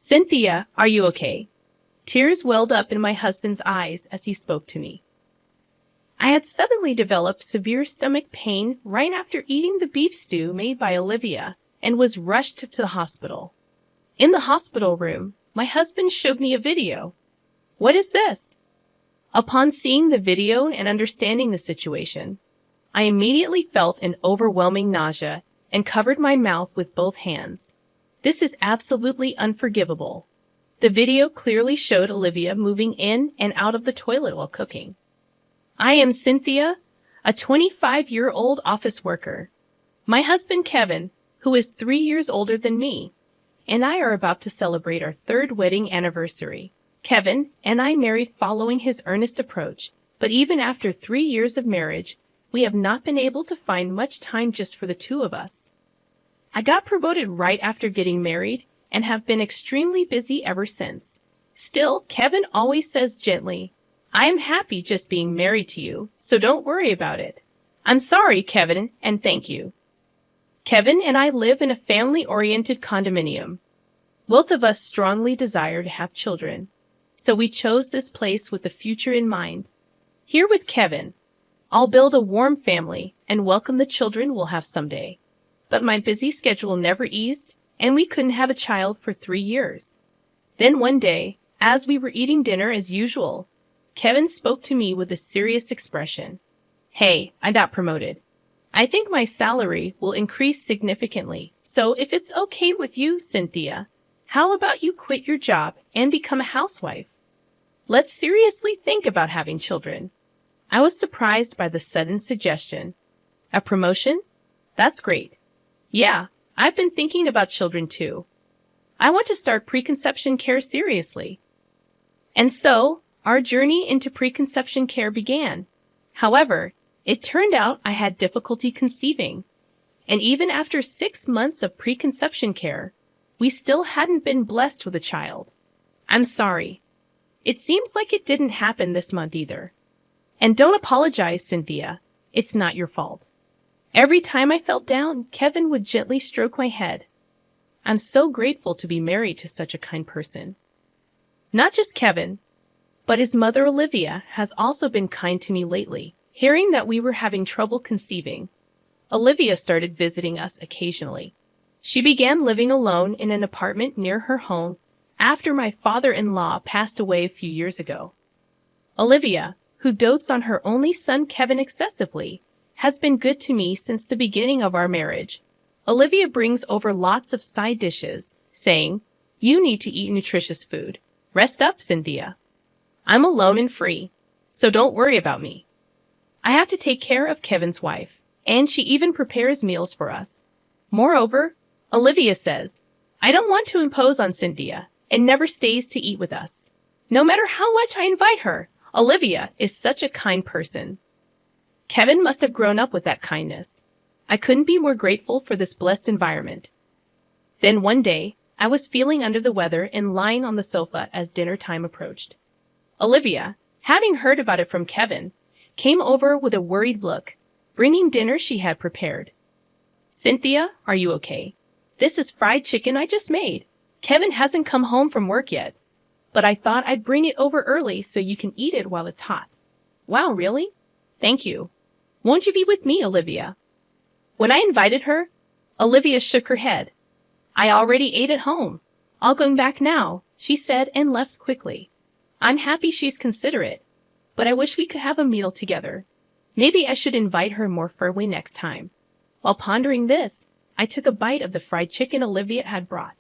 Cynthia, are you okay? Tears welled up in my husband's eyes as he spoke to me. I had suddenly developed severe stomach pain right after eating the beef stew made by Olivia and was rushed to the hospital. In the hospital room, my husband showed me a video. What is this? Upon seeing the video and understanding the situation, I immediately felt an overwhelming nausea and covered my mouth with both hands. This is absolutely unforgivable. The video clearly showed Olivia moving in and out of the toilet while cooking. I am Cynthia, a 25-year-old office worker. My husband Kevin, who is 3 years older than me, and I are about to celebrate our 3rd wedding anniversary. Kevin and I married following his earnest approach, but even after 3 years of marriage, we have not been able to find much time just for the two of us. I got promoted right after getting married and have been extremely busy ever since. Still, Kevin always says gently, I am happy just being married to you, so don't worry about it. I'm sorry, Kevin, and thank you. Kevin and I live in a family-oriented condominium. Both of us strongly desire to have children, so we chose this place with the future in mind. Here with Kevin, I'll build a warm family and welcome the children we'll have someday. But my busy schedule never eased, and we couldn't have a child for 3 years. Then one day, as we were eating dinner as usual, Kevin spoke to me with a serious expression. Hey, I got promoted. I think my salary will increase significantly, so if it's okay with you, Cynthia, how about you quit your job and become a housewife? Let's seriously think about having children. I was surprised by the sudden suggestion. A promotion? That's great. Yeah, I've been thinking about children too. I want to start preconception care seriously. And so, our journey into preconception care began. However, it turned out I had difficulty conceiving. And even after 6 months of preconception care, we still hadn't been blessed with a child. I'm sorry. It seems like it didn't happen this month either. And don't apologize, Cynthia. It's not your fault. Every time I felt down, Kevin would gently stroke my head. I'm so grateful to be married to such a kind person. Not just Kevin, but his mother Olivia has also been kind to me lately. Hearing that we were having trouble conceiving, Olivia started visiting us occasionally. She began living alone in an apartment near her home after my father-in-law passed away a few years ago. Olivia, who dotes on her only son Kevin excessively, has been good to me since the beginning of our marriage. Olivia brings over lots of side dishes, saying, You need to eat nutritious food. Rest up, Cynthia. I'm alone and free, so don't worry about me. I have to take care of Kevin's wife, and she even prepares meals for us. Moreover, Olivia says, I don't want to impose on Cynthia, and never stays to eat with us. No matter how much I invite her, Olivia is such a kind person. Kevin must have grown up with that kindness. I couldn't be more grateful for this blessed environment. Then one day, I was feeling under the weather and lying on the sofa as dinner time approached. Olivia, having heard about it from Kevin, came over with a worried look, bringing dinner she had prepared. Cynthia, are you okay? This is fried chicken I just made. Kevin hasn't come home from work yet, but I thought I'd bring it over early so you can eat it while it's hot. Wow, really? Thank you. Won't you be with me, Olivia? When I invited her, Olivia shook her head. I already ate at home. I'll go back now, she said and left quickly. I'm happy she's considerate, but I wish we could have a meal together. Maybe I should invite her more firmly next time. While pondering this, I took a bite of the fried chicken Olivia had brought.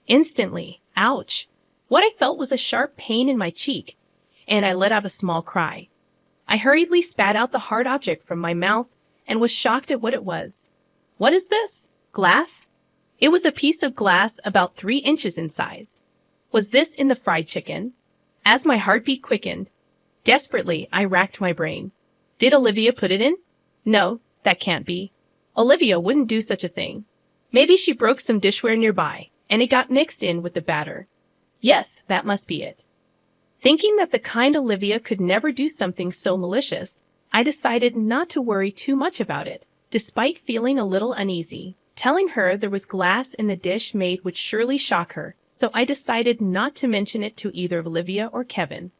Instantly, ouch! What I felt was a sharp pain in my cheek, and I let out a small cry. I hurriedly spat out the hard object from my mouth and was shocked at what it was. What is this? Glass? It was a piece of glass about 3 inches in size. Was this in the fried chicken? As my heartbeat quickened, desperately I racked my brain. Did Olivia put it in? No, that can't be. Olivia wouldn't do such a thing. Maybe she broke some dishware nearby, and it got mixed in with the batter. Yes, that must be it. Thinking that the kind Olivia could never do something so malicious, I decided not to worry too much about it, despite feeling a little uneasy. Telling her there was glass in the dish made would surely shock her, so I decided not to mention it to either Olivia or Kevin.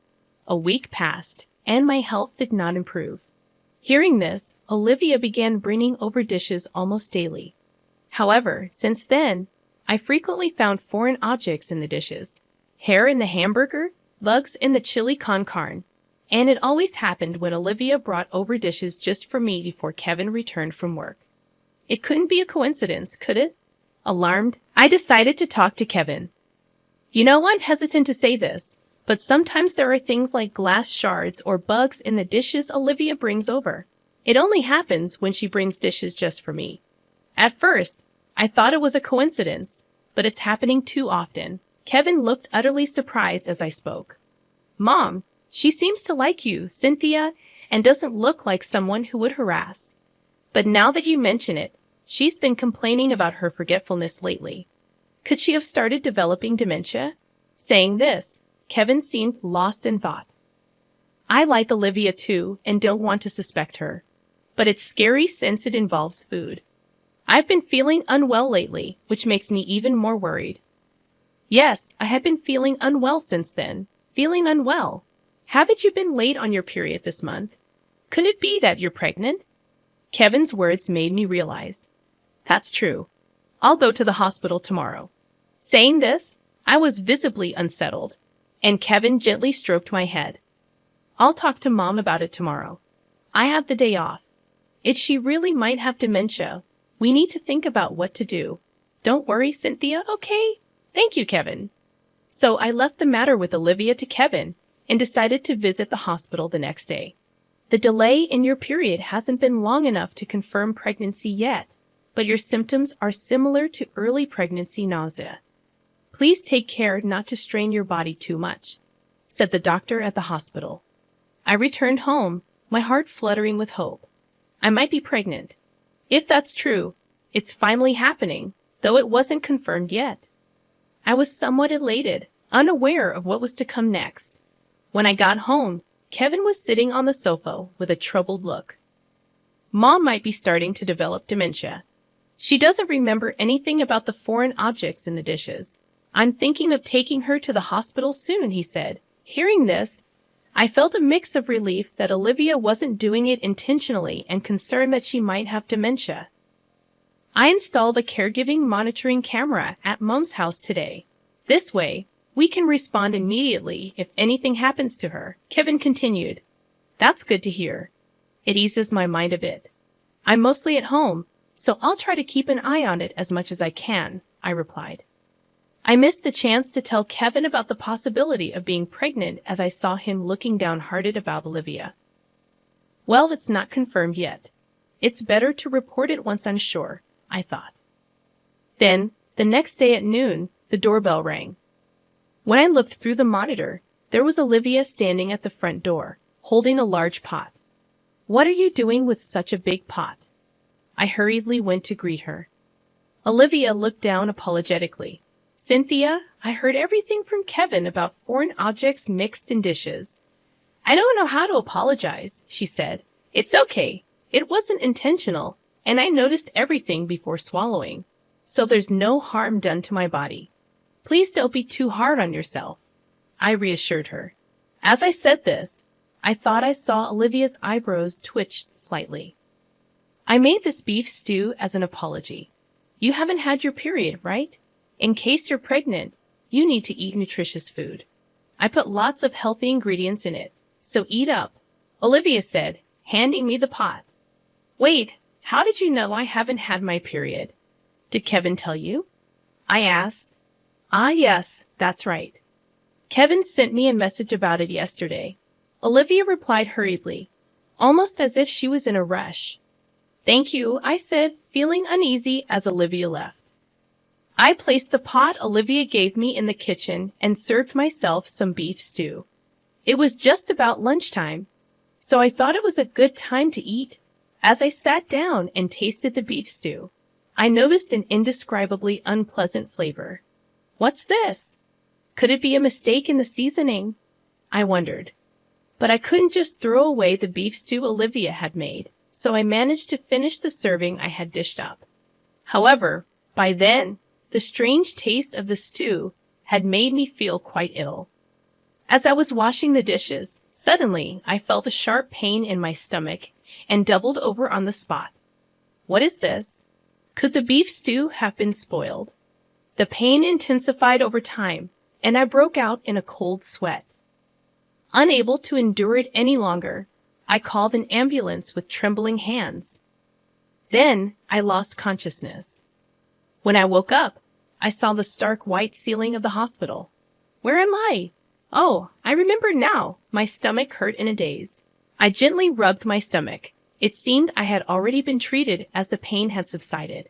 A week passed, and my health did not improve. Hearing this, Olivia began bringing over dishes almost daily. However, since then, I frequently found foreign objects in the dishes. Hair in the hamburger, bugs in the chili con carne. And it always happened when Olivia brought over dishes just for me before Kevin returned from work. It couldn't be a coincidence, could it? Alarmed, I decided to talk to Kevin. You know, I'm hesitant to say this, but sometimes there are things like glass shards or bugs in the dishes Olivia brings over. It only happens when she brings dishes just for me. At first, I thought it was a coincidence, but it's happening too often. Kevin looked utterly surprised as I spoke. Mom, she seems to like you, Cynthia, and doesn't look like someone who would harass. But now that you mention it, she's been complaining about her forgetfulness lately. Could she have started developing dementia? Saying this, Kevin seemed lost in thought. I like Olivia too and don't want to suspect her. But it's scary since it involves food. I've been feeling unwell lately, which makes me even more worried. Yes, I have been feeling unwell since then. Feeling unwell. Haven't you been late on your period this month? Could it be that you're pregnant? Kevin's words made me realize. That's true. I'll go to the hospital tomorrow. Saying this, I was visibly unsettled, and Kevin gently stroked my head. I'll talk to Mom about it tomorrow. I have the day off. If she really might have dementia, we need to think about what to do. Don't worry, Cynthia, okay? Thank you, Kevin. So I left the matter with Olivia to Kevin and decided to visit the hospital the next day. The delay in your period hasn't been long enough to confirm pregnancy yet, but your symptoms are similar to early pregnancy nausea. Please take care not to strain your body too much, said the doctor at the hospital. I returned home, my heart fluttering with hope. I might be pregnant. If that's true, it's finally happening, though it wasn't confirmed yet. I was somewhat elated, unaware of what was to come next. When I got home, Kevin was sitting on the sofa with a troubled look. Mom might be starting to develop dementia. She doesn't remember anything about the foreign objects in the dishes. I'm thinking of taking her to the hospital soon, he said. Hearing this, I felt a mix of relief that Olivia wasn't doing it intentionally and concern that she might have dementia. I installed a caregiving monitoring camera at Mom's house today. This way, we can respond immediately if anything happens to her, Kevin continued. That's good to hear. It eases my mind a bit. I'm mostly at home, so I'll try to keep an eye on it as much as I can, I replied. I missed the chance to tell Kevin about the possibility of being pregnant as I saw him looking downhearted about Olivia. Well, it's not confirmed yet. It's better to report it once I'm sure, I thought. Then, the next day at noon, the doorbell rang. When I looked through the monitor, there was Olivia standing at the front door, holding a large pot. What are you doing with such a big pot? I hurriedly went to greet her. Olivia looked down apologetically. Cynthia, I heard everything from Kevin about foreign objects mixed in dishes. I don't know how to apologize, she said. It's okay. It wasn't intentional, and I noticed everything before swallowing. So there's no harm done to my body. Please don't be too hard on yourself, I reassured her. As I said this, I thought I saw Olivia's eyebrows twitch slightly. I made this beef stew as an apology. You haven't had your period, right? In case you're pregnant, you need to eat nutritious food. I put lots of healthy ingredients in it, so eat up, Olivia said, handing me the pot. Wait, how did you know I haven't had my period? Did Kevin tell you? I asked. Ah, yes, that's right. Kevin sent me a message about it yesterday. Olivia replied hurriedly, almost as if she was in a rush. Thank you, I said, feeling uneasy as Olivia left. I placed the pot Olivia gave me in the kitchen and served myself some beef stew. It was just about lunchtime, so I thought it was a good time to eat. As I sat down and tasted the beef stew, I noticed an indescribably unpleasant flavor. What's this? Could it be a mistake in the seasoning? I wondered. But I couldn't just throw away the beef stew Olivia had made, so I managed to finish the serving I had dished up. However, by then, the strange taste of the stew had made me feel quite ill. As I was washing the dishes, suddenly I felt a sharp pain in my stomach and doubled over on the spot. What is this? Could the beef stew have been spoiled? The pain intensified over time, and I broke out in a cold sweat. Unable to endure it any longer, I called an ambulance with trembling hands. Then I lost consciousness. When I woke up, I saw the stark white ceiling of the hospital. Where am I? Oh, I remember now. My stomach hurt in a daze. I gently rubbed my stomach. It seemed I had already been treated as the pain had subsided.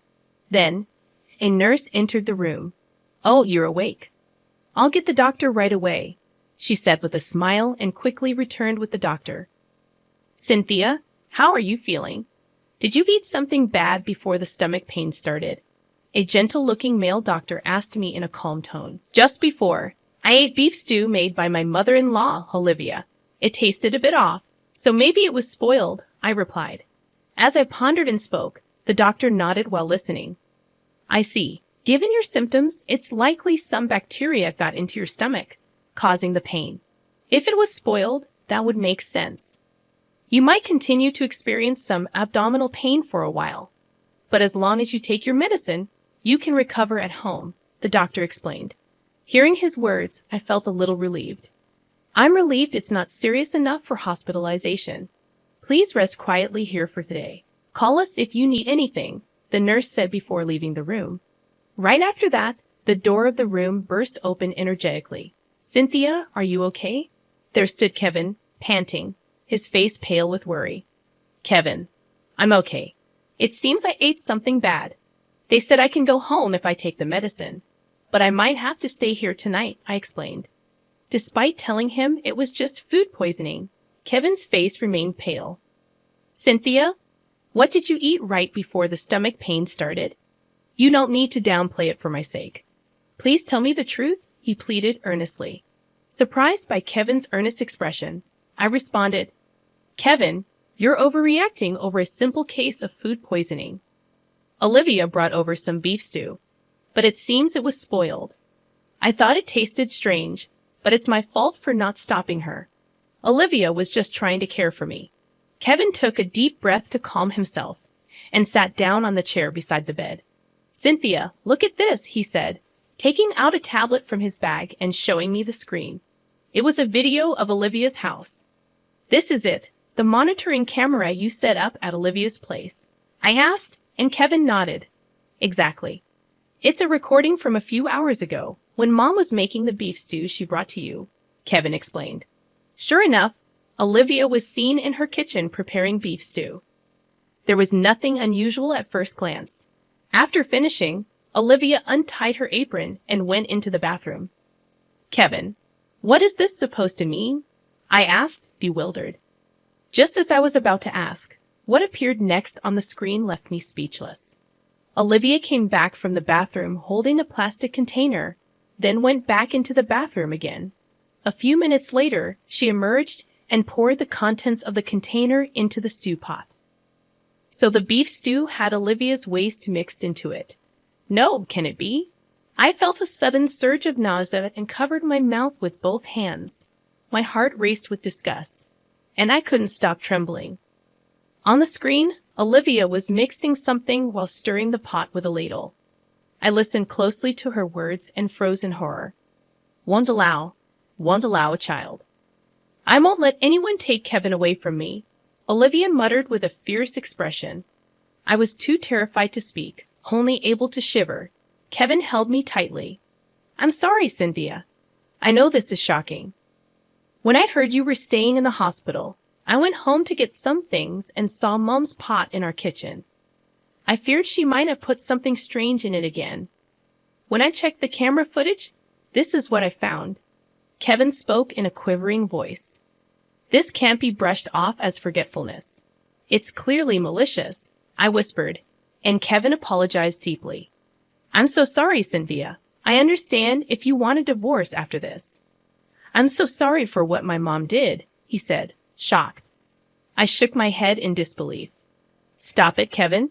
Then, a nurse entered the room. "Oh, you're awake. I'll get the doctor right away," she said with a smile and quickly returned with the doctor. "Cynthia, how are you feeling? Did you eat something bad before the stomach pain started?" A gentle-looking male doctor asked me in a calm tone. "Just before. I ate beef stew made by my mother-in-law, Olivia. It tasted a bit off, so maybe it was spoiled," I replied. As I pondered and spoke, the doctor nodded while listening. "I see. Given your symptoms, it's likely some bacteria got into your stomach, causing the pain. If it was spoiled, that would make sense. You might continue to experience some abdominal pain for a while, but as long as you take your medicine, you can recover at home," the doctor explained. Hearing his words, I felt a little relieved. "I'm relieved it's not serious enough for hospitalization. Please rest quietly here for today. Call us if you need anything," the nurse said before leaving the room. Right after that, the door of the room burst open energetically. "Cynthia, are you okay?" There stood Kevin, panting, his face pale with worry. "Kevin, I'm okay. It seems I ate something bad. They said I can go home if I take the medicine, but I might have to stay here tonight," I explained. Despite telling him it was just food poisoning, Kevin's face remained pale. "Cynthia, what did you eat right before the stomach pain started? You don't need to downplay it for my sake. Please tell me the truth," he pleaded earnestly. Surprised by Kevin's earnest expression, I responded, "Kevin, you're overreacting over a simple case of food poisoning. Olivia brought over some beef stew, but it seems it was spoiled. I thought it tasted strange, but it's my fault for not stopping her. Olivia was just trying to care for me." Kevin took a deep breath to calm himself and sat down on the chair beside the bed. "Cynthia, look at this," he said, taking out a tablet from his bag and showing me the screen. It was a video of Olivia's house. "This is it, the monitoring camera you set up at Olivia's place?" I asked, and Kevin nodded. "Exactly. It's a recording from a few hours ago, when Mom was making the beef stew she brought to you," Kevin explained. Sure enough, Olivia was seen in her kitchen preparing beef stew. There was nothing unusual at first glance. After finishing, Olivia untied her apron and went into the bathroom. "Kevin, what is this supposed to mean?" I asked, bewildered. Just as I was about to ask, what appeared next on the screen left me speechless. Olivia came back from the bathroom holding a plastic container, then went back into the bathroom again. A few minutes later, she emerged and poured the contents of the container into the stew pot. So the beef stew had Olivia's waste mixed into it. No, can it be? I felt a sudden surge of nausea and covered my mouth with both hands. My heart raced with disgust, and I couldn't stop trembling. On the screen, Olivia was mixing something while stirring the pot with a ladle. I listened closely to her words and froze in horror. Won't allow a child. I won't let anyone take Kevin away from me," Olivia muttered with a fierce expression. I was too terrified to speak, only able to shiver. Kevin held me tightly. "I'm sorry, Cynthia. I know this is shocking. When I heard you were staying in the hospital, I went home to get some things and saw Mom's pot in our kitchen. I feared she might have put something strange in it again. When I checked the camera footage, this is what I found." Kevin spoke in a quivering voice. "This can't be brushed off as forgetfulness. It's clearly malicious," I whispered, and Kevin apologized deeply. "I'm so sorry, Cynthia. I understand if you want a divorce after this." "I'm so sorry for what my mom did," he said, shocked. I shook my head in disbelief. "Stop it, Kevin.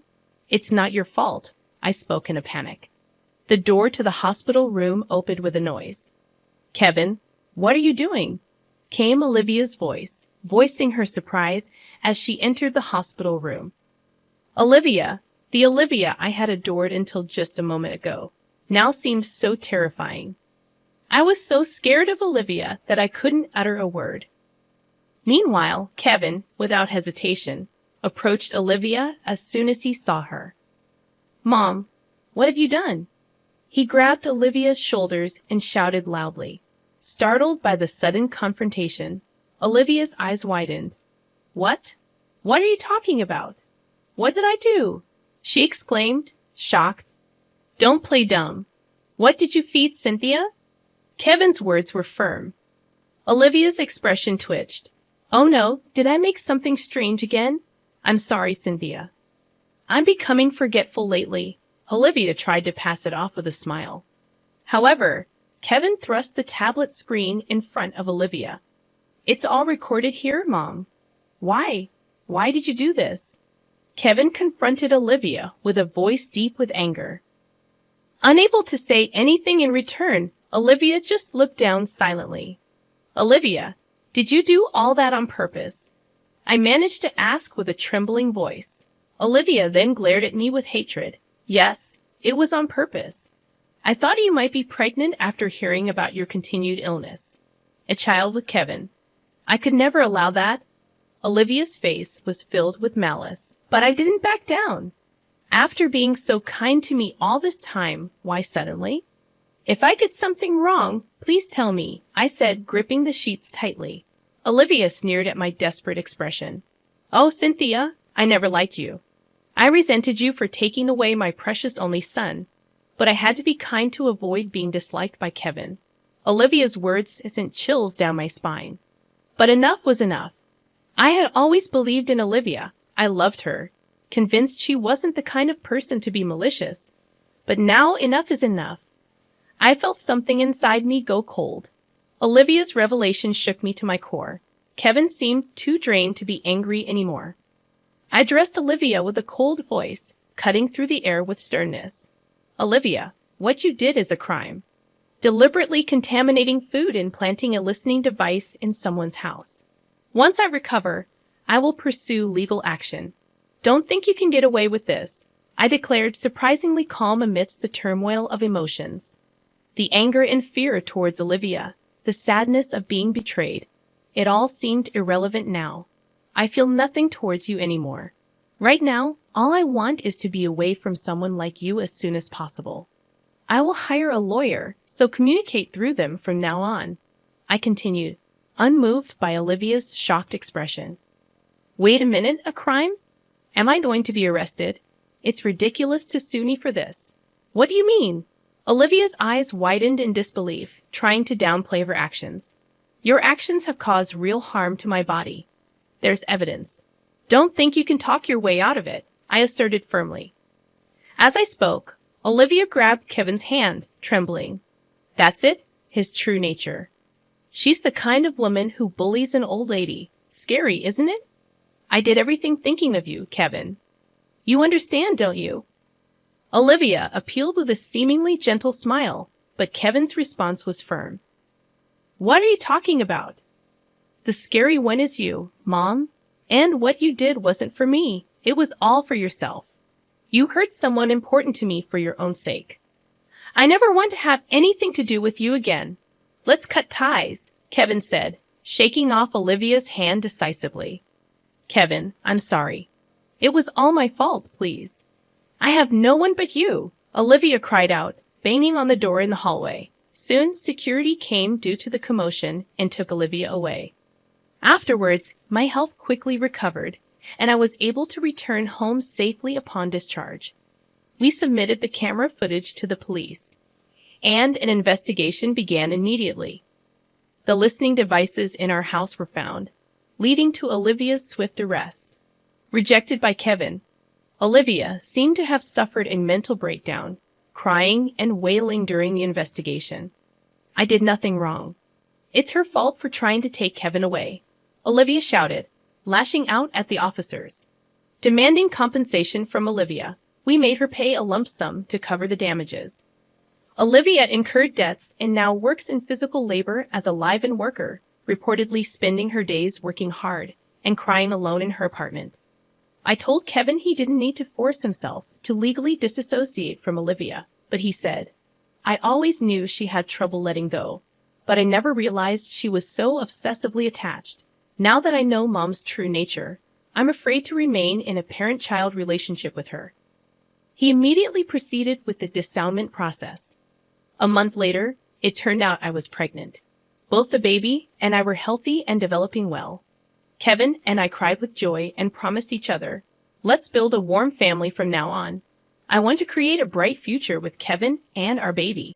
It's not your fault," I spoke in a panic. The door to the hospital room opened with a noise. "Kevin, what are you doing?" came Olivia's voice, voicing her surprise as she entered the hospital room. Olivia, the Olivia I had adored until just a moment ago, now seemed so terrifying. I was so scared of Olivia that I couldn't utter a word. Meanwhile, Kevin, without hesitation, approached Olivia as soon as he saw her. "Mom, what have you done?" He grabbed Olivia's shoulders and shouted loudly. Startled by the sudden confrontation, Olivia's eyes widened. "What? What are you talking about? What did I do?" she exclaimed, shocked. "Don't play dumb. What did you feed Cynthia?" Kevin's words were firm. Olivia's expression twitched. "Oh no, did I make something strange again? I'm sorry, Cynthia. I'm becoming forgetful lately." Olivia tried to pass it off with a smile. However, Kevin thrust the tablet screen in front of Olivia. "It's all recorded here, Mom. Why? Why did you do this?" Kevin confronted Olivia with a voice deep with anger. Unable to say anything in return, Olivia just looked down silently. "Olivia, did you do all that on purpose?" I managed to ask with a trembling voice. Olivia then glared at me with hatred. "Yes, it was on purpose. I thought you might be pregnant after hearing about your continued illness. A child with Kevin. I could never allow that." Olivia's face was filled with malice, but I didn't back down. "After being so kind to me all this time, why suddenly?" "If I did something wrong, please tell me," I said, gripping the sheets tightly. Olivia sneered at my desperate expression. "Oh, Cynthia, I never liked you. I resented you for taking away my precious only son, but I had to be kind to avoid being disliked by Kevin." Olivia's words sent chills down my spine. But enough was enough. I had always believed in Olivia. I loved her, convinced she wasn't the kind of person to be malicious. But now enough is enough. I felt something inside me go cold. Olivia's revelation shook me to my core. Kevin seemed too drained to be angry anymore. I addressed Olivia with a cold voice, cutting through the air with sternness. "Olivia, what you did is a crime. Deliberately contaminating food and planting a listening device in someone's house. Once I recover, I will pursue legal action. Don't think you can get away with this," I declared, surprisingly calm amidst the turmoil of emotions. The anger and fear towards Olivia, the sadness of being betrayed, it all seemed irrelevant now. "I feel nothing towards you anymore. Right now, all I want is to be away from someone like you as soon as possible. I will hire a lawyer, so communicate through them from now on," I continued, unmoved by Olivia's shocked expression. "Wait a minute, a crime? Am I going to be arrested? It's ridiculous to sue me for this." "What do you mean?" Olivia's eyes widened in disbelief, trying to downplay her actions. "Your actions have caused real harm to my body. There's evidence. Don't think you can talk your way out of it," I asserted firmly. As I spoke, Olivia grabbed Kevin's hand, trembling. That's it, his true nature. She's the kind of woman who bullies an old lady. Scary, isn't it? "I did everything thinking of you, Kevin. You understand, don't you?" Olivia appealed with a seemingly gentle smile, but Kevin's response was firm. "What are you talking about? The scary one is you, Mom. And what you did wasn't for me. It was all for yourself. You hurt someone important to me for your own sake. I never want to have anything to do with you again. Let's cut ties," Kevin said, shaking off Olivia's hand decisively. "Kevin, I'm sorry. It was all my fault, please. I have no one but you," Olivia cried out, banging on the door in the hallway. Soon, security came due to the commotion and took Olivia away. Afterwards, my health quickly recovered, and I was able to return home safely upon discharge. We submitted the camera footage to the police, and an investigation began immediately. The listening devices in our house were found, leading to Olivia's swift arrest. Rejected by Kevin, Olivia seemed to have suffered a mental breakdown, crying and wailing during the investigation. "I did nothing wrong. It's her fault for trying to take Kevin away," Olivia shouted, lashing out at the officers. Demanding compensation from Olivia, we made her pay a lump sum to cover the damages. Olivia incurred debts and now works in physical labor as a live-in worker, reportedly spending her days working hard and crying alone in her apartment. I told Kevin he didn't need to force himself to legally disassociate from Olivia, but he said, "I always knew she had trouble letting go, but I never realized she was so obsessively attached. Now that I know Mom's true nature, I'm afraid to remain in a parent-child relationship with her." He immediately proceeded with the dissoundment process. A month later, it turned out I was pregnant. Both the baby and I were healthy and developing well. Kevin and I cried with joy and promised each other, "Let's build a warm family from now on. I want to create a bright future with Kevin and our baby."